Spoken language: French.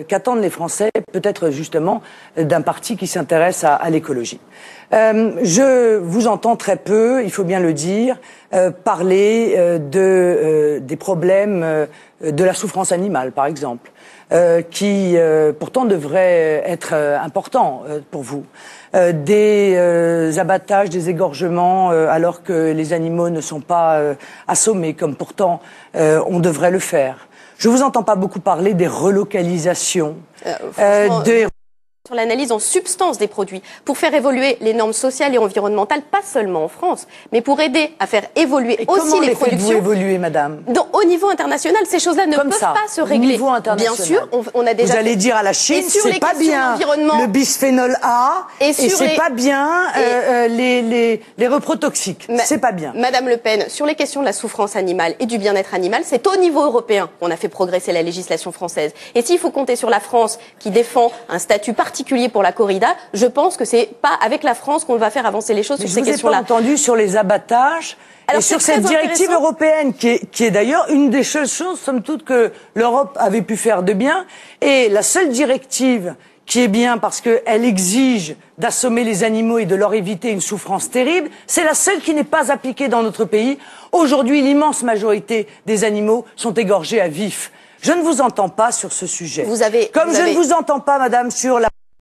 Qu'attendent les Français, peut-être justement, d'un parti qui s'intéresse à l'écologie. Je vous entends très peu, il faut bien le dire, parler des problèmes de la souffrance animale, par exemple, qui pourtant devrait être important pour vous. Des abattages, des égorgements, alors que les animaux ne sont pas assommés, comme pourtant on devrait le faire. Je ne vous entends pas beaucoup parler des relocalisations, sur l'analyse en substance des produits, pour faire évoluer les normes sociales et environnementales, pas seulement en France, mais pour aider à faire évoluer et aussi les productions. Comment les faites-vous évoluer, madame? Donc, au niveau international, ces choses-là ne peuvent pas se régler. Au niveau international. Bien sûr, on a déjà. Vous allez dire à la Chine, c'est pas bien le bisphénol A, et c'est pas bien les reprotoxiques. C'est pas bien. Madame Le Pen, sur les questions de la souffrance animale et du bien-être animal, c'est au niveau européen qu'on a fait progresser la législation française. Et s'il faut compter sur la France qui défend un statut particulier pour la corrida, je pense que c'est pas avec la France qu'on va faire avancer les choses sur ces questions-là. Je vous ai pas entendu sur les abattages. Alors, et sur cette directive européenne, qui est d'ailleurs une des choses, somme toute, que l'Europe avait pu faire de bien, et la seule directive qui est bien parce qu'elle exige d'assommer les animaux et de leur éviter une souffrance terrible, c'est la seule qui n'est pas appliquée dans notre pays. Aujourd'hui, l'immense majorité des animaux sont égorgés à vif. Je ne vous entends pas sur ce sujet. Comme je ne vous entends pas, madame, sur la